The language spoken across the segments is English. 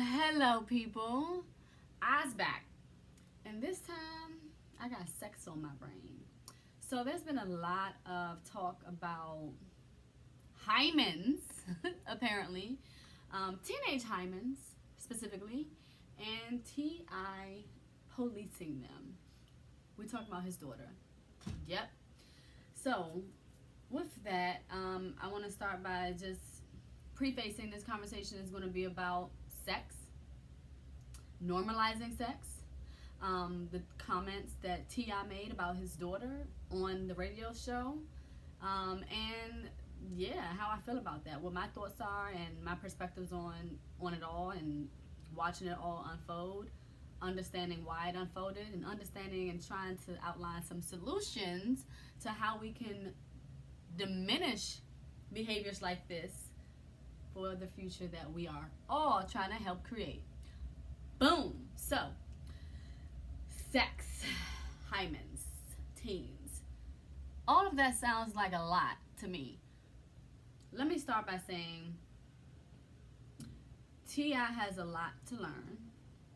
Hello people. I's back. And this time I got sex on my brain. So there's been a lot of talk about hymens, apparently, teenage hymens specifically, and T.I. policing them. We talking about his daughter. Yep. So with that, I want to start by just prefacing this conversation is going to be about sex, normalizing sex, the comments that T.I. made about his daughter on the radio show, and yeah, how I feel about that, what my thoughts are, and my perspectives on it all, and watching it all unfold, understanding why it unfolded, and understanding and trying to outline some solutions to how we can diminish behaviors like this for the future that we are all trying to help create. Boom. So, sex, hymens, teens. All of that sounds like a lot to me. Let me start by saying T.I. has a lot to learn,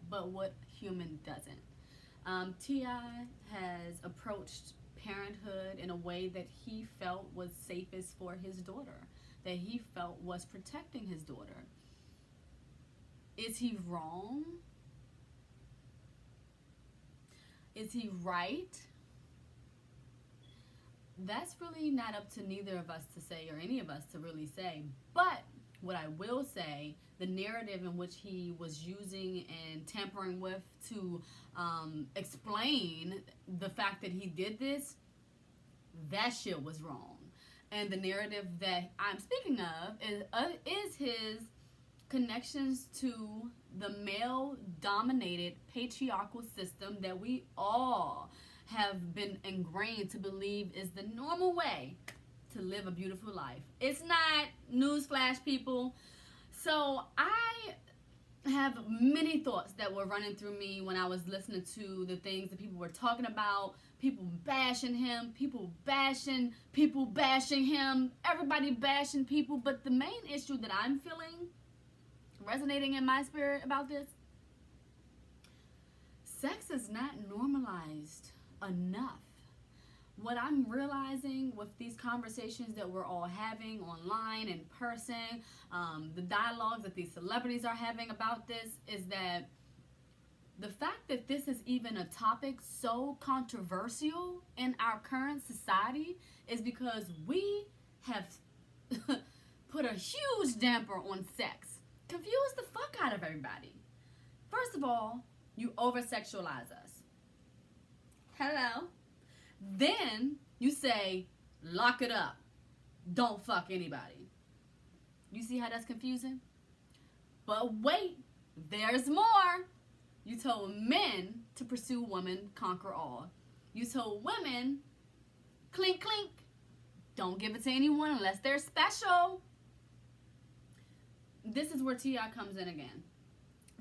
but what human doesn't? T.I. has approached parenthood in a way that he felt was safest for his daughter, that he felt was protecting his daughter. Is he wrong? Is he right? That's really not up to neither of us to say, or any of us to really say. But what I will say, the narrative in which he was using and tampering with to explain the fact that he did this, that shit was wrong. And the narrative that I'm speaking of is his connections to the male-dominated patriarchal system that we all have been ingrained to believe is the normal way to live a beautiful life. It's not, newsflash, people. So I have many thoughts that were running through me when I was listening to the things that people were talking about. People bashing him, people bashing him, everybody bashing people. But the main issue that I'm feeling, resonating in my spirit about this, sex is not normalized enough. What I'm realizing with these conversations that we're all having online, in person, the dialogues that these celebrities are having about this, is that the fact that this is even a topic so controversial in our current society is because we have put a huge damper on sex. Confuse the fuck out of everybody. First of all, you over-sexualize us. Hello? Then you say, lock it up. Don't fuck anybody. You see how that's confusing? But wait, there's more. You told men to pursue women, conquer all. You told women, clink, clink, don't give it to anyone unless they're special. This is where T.I. comes in again.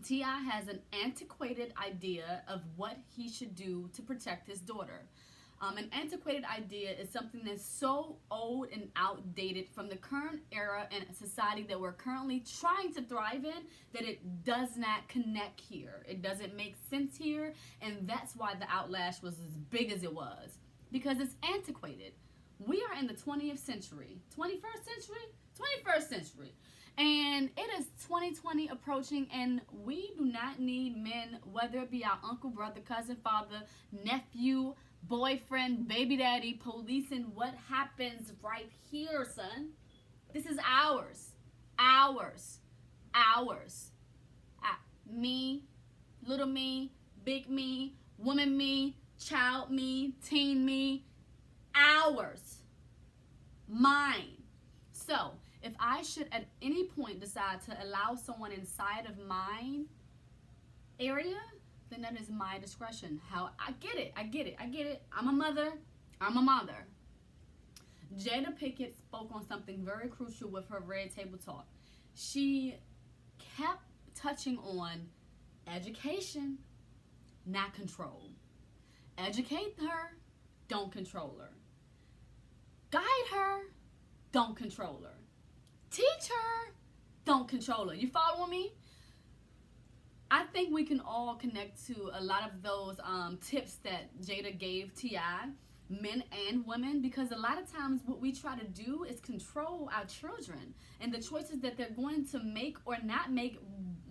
T.I. has an antiquated idea of what he should do to protect his daughter. An antiquated idea is something that's so old and outdated from the current era and society that we're currently trying to thrive in that it does not connect here. It doesn't make sense here, and that's why the out-lash was as big as it was, because it's antiquated. We are in the 20th century. 21st century? 21st century. And it is 2020 approaching, and we do not need men, whether it be our uncle, brother, cousin, father, nephew, boyfriend, baby daddy, policing what happens right here, son. This is ours. Ours. Ours. Me, little me, big me, woman me, child me, teen me. Ours. Mine. So, if I should at any point decide to allow someone inside of mine area, then that is my discretion. How I get it. I'm a mother. Jada Pinkett spoke on something very crucial with her Red Table Talk. She kept touching on education, not control. Educate her, don't control her. Guide her, don't control her. Teach her, don't control her. You following me? I think we can all connect to a lot of those tips that Jada gave T.I., men and women, because a lot of times what we try to do is control our children and the choices that they're going to make or not make,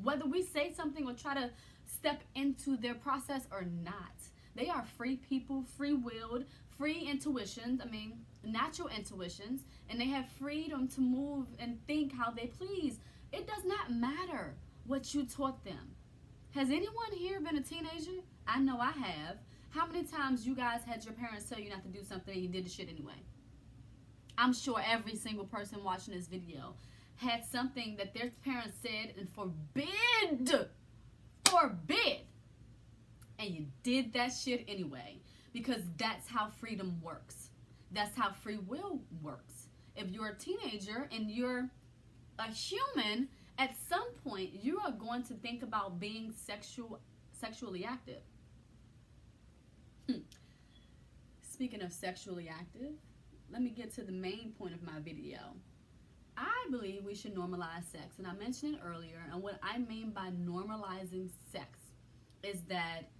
whether we say something or try to step into their process or not. They are free people, free-willed, free intuitions, natural intuitions, and they have freedom to move and think how they please. It does not matter what you taught them. Has anyone here been a teenager? I know I have. How many times you guys had your parents tell you not to do something and you did the shit anyway? I'm sure every single person watching this video had something that their parents said and forbid, and you did that shit anyway, because that's how freedom works. That's how free will works. If you're a teenager and you're a human, at some point you are going to think about being sexually active. Speaking of sexually active, let me get to the main point of my video. I believe we should normalize sex, and I mentioned it earlier, and what I mean by normalizing sex is that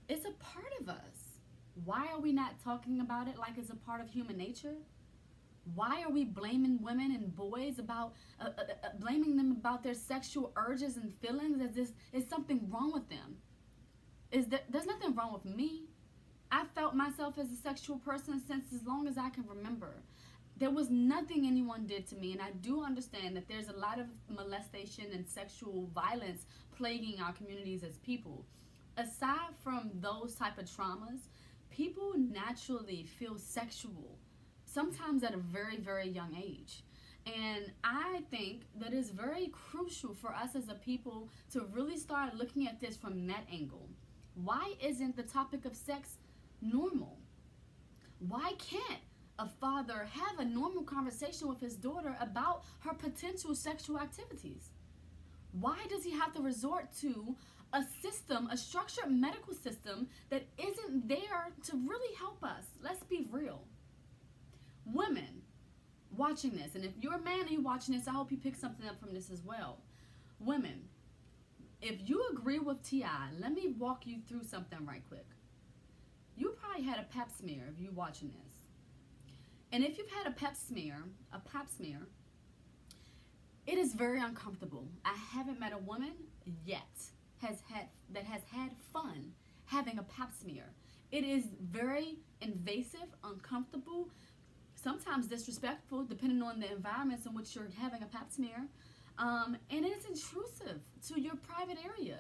it's a part of us. Why are we not talking about it like it's a part of human nature? Why are we blaming women and boys about blaming them about their sexual urges and feelings as if is something wrong with them? There's nothing wrong with me. I felt myself as a sexual person since as long as I can remember. There was nothing anyone did to me, and I do understand that there's a lot of molestation and sexual violence plaguing our communities as people. Aside from those type of traumas, people naturally feel sexual, sometimes at a very, very young age. And I think that it's very crucial for us as a people to really start looking at this from that angle. Why isn't the topic of sex normal? Why can't a father have a normal conversation with his daughter about her potential sexual activities? Why does he have to resort to a system, a structured medical system that isn't there to really help us? Let's be real. Women watching this, and if you're a man and you're watching this, I hope you pick something up from this as well. Women, if you agree with T.I., let me walk you through something right quick. You probably had a pap smear if you're watching this. And if you've had a pap smear, it is very uncomfortable. I haven't met a woman yet that has had fun having a pap smear. It is very invasive, uncomfortable, sometimes disrespectful, depending on the environments in which you're having a pap smear. And it's intrusive to your private area.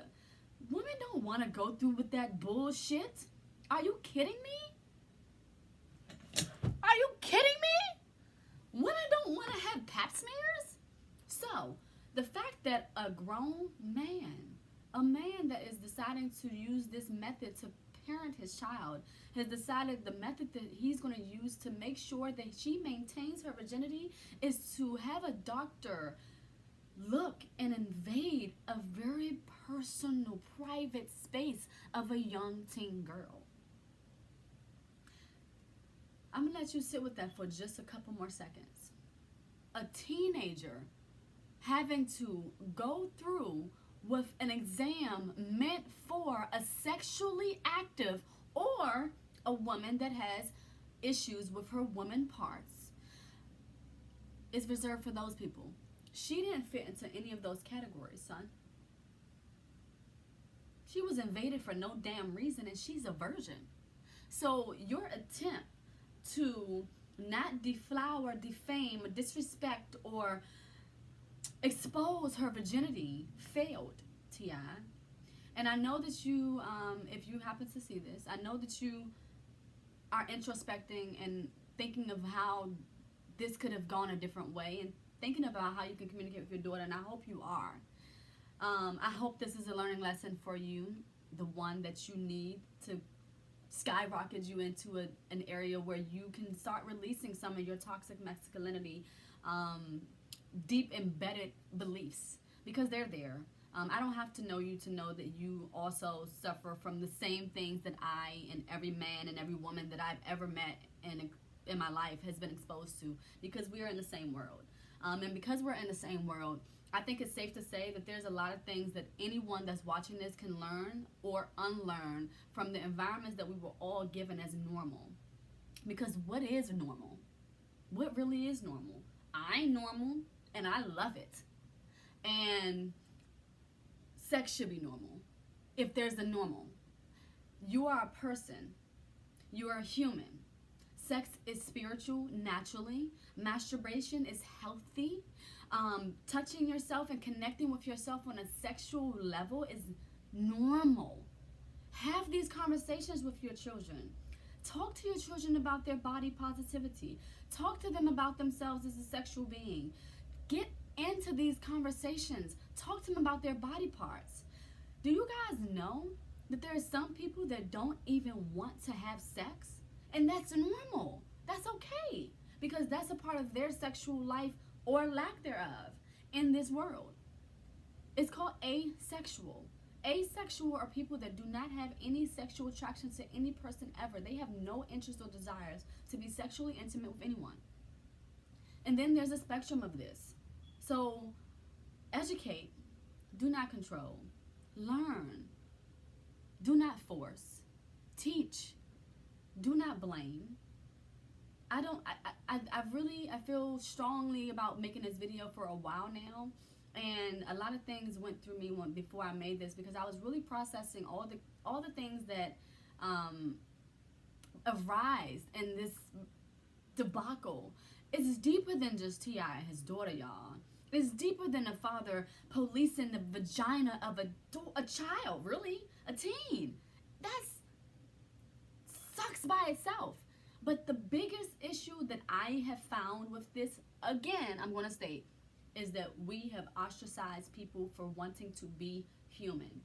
Women don't want to go through with that bullshit. Are you kidding me? Are you kidding me? Women don't want to have pap smears? So, the fact that a grown man, a man that is deciding to use this method to parent his child, has decided the method that he's going to use to make sure that she maintains her virginity is to have a doctor look and invade a very personal, private space of a young teen girl. I'm going to let you sit with that for just a couple more seconds. A teenager having to go through with an exam meant for a sexually active or a woman that has issues with her woman parts is reserved for those people. She didn't fit into any of those categories, son. She was invaded for no damn reason, and she's a virgin. So your attempt to not deflower, defame, disrespect, or expose her virginity failed, T.I. And I know that you, if you happen to see this, I know that you are introspecting and thinking of how this could have gone a different way and thinking about how you can communicate with your daughter, and I hope you are. I hope this is a learning lesson for you, the one that you need to skyrocket you into an area where you can start releasing some of your toxic masculinity, deep embedded beliefs, because they're there. I don't have to know you to know that you also suffer from the same things that I and every man and every woman that I've ever met in my life has been exposed to, because we are in the same world. And because we're in the same world, I think it's safe to say that there's a lot of things that anyone that's watching this can learn or unlearn from the environments that we were all given as normal. Because what is normal? What really is normal? I'm normal and I love it. And sex should be normal. If there's a normal. You are a person. You are a human. Sex is spiritual naturally. Masturbation is healthy. Touching yourself and connecting with yourself on a sexual level is normal. Have these conversations with your children. Talk to your children about their body positivity. Talk to them about themselves as a sexual being. Get into these conversations. Talk to them about their body parts. Do you guys know that there are some people that don't even want to have sex? And that's normal. That's okay. Because that's a part of their sexual life or lack thereof in this world. It's called asexual. Asexual are people that do not have any sexual attraction to any person ever. They have no interest or desires to be sexually intimate with anyone. And then there's a spectrum of this. So educate, do not control, learn, do not force, teach, do not blame. I feel strongly about making this video for a while now, and a lot of things went through me before I made this, because I was really processing all the things that arise in this debacle. It's deeper than just T.I. and his daughter, y'all. It's deeper than a father policing the vagina of a child, really, a teen. That sucks by itself. But the biggest issue that I have found with this, again, I'm going to state, is that we have ostracized people for wanting to be human.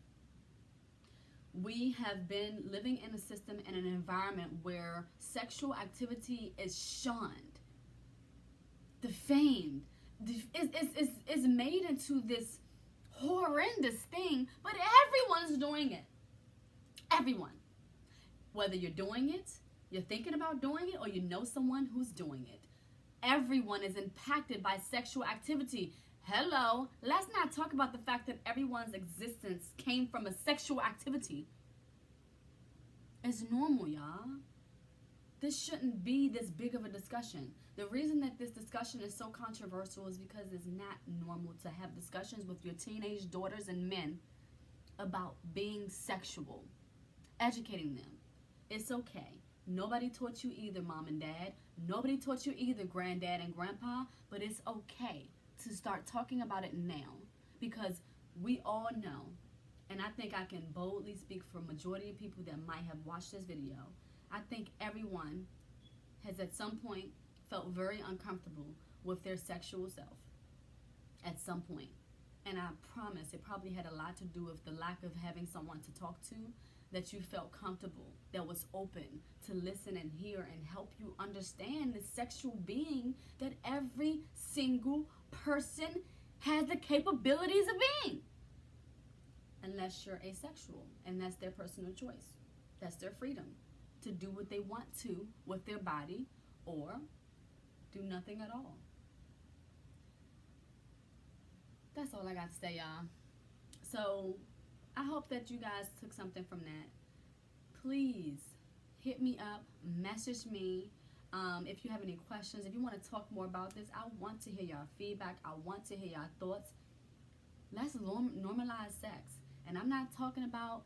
We have been living in a system and an environment where sexual activity is shunned, defamed, is made into this horrendous thing, but everyone's doing it. Everyone. Whether you're doing it, you're thinking about doing it, or you know someone who's doing it. Everyone is impacted by sexual activity. Hello, let's not talk about the fact that everyone's existence came from a sexual activity. It's normal, y'all. This shouldn't be this big of a discussion. The reason that this discussion is so controversial is because it's not normal to have discussions with your teenage daughters and men about being sexual. Educating them. It's okay. Nobody taught you either, mom and dad. Nobody taught you either, granddad and grandpa. But it's okay to start talking about it now, because we all know, and I think I can boldly speak for a majority of people that might have watched this video. I think everyone has at some point felt very uncomfortable with their sexual self at some point. And I promise it probably had a lot to do with the lack of having someone to talk to, that you felt comfortable, that was open to listen and hear and help you understand the sexual being that every single person has the capabilities of being. Unless you're asexual, and that's their personal choice. That's their freedom to do what they want to with their body, or do nothing at all. That's all I got to say, y'all. So I hope that you guys took something from that. Please hit me up, message me if you have any questions. If you want to talk more about this, I want to hear y'all feedback. I want to hear y'all thoughts. Let's normalize sex. And I'm not talking about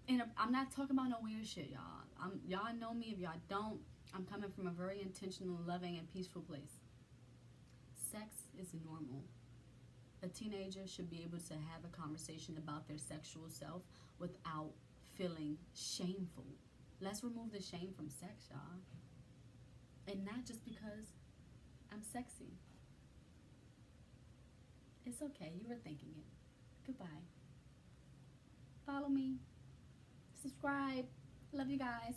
I'm not talking about no weird shit, y'all. Y'all know me. If y'all don't, I'm coming from a very intentional, loving, and peaceful place. Sex is normal. A teenager should be able to have a conversation about their sexual self without feeling shameful. Let's remove the shame from sex, y'all. And not just because I'm sexy. It's okay. You were thinking it. Goodbye. Follow me. Subscribe. Love you guys.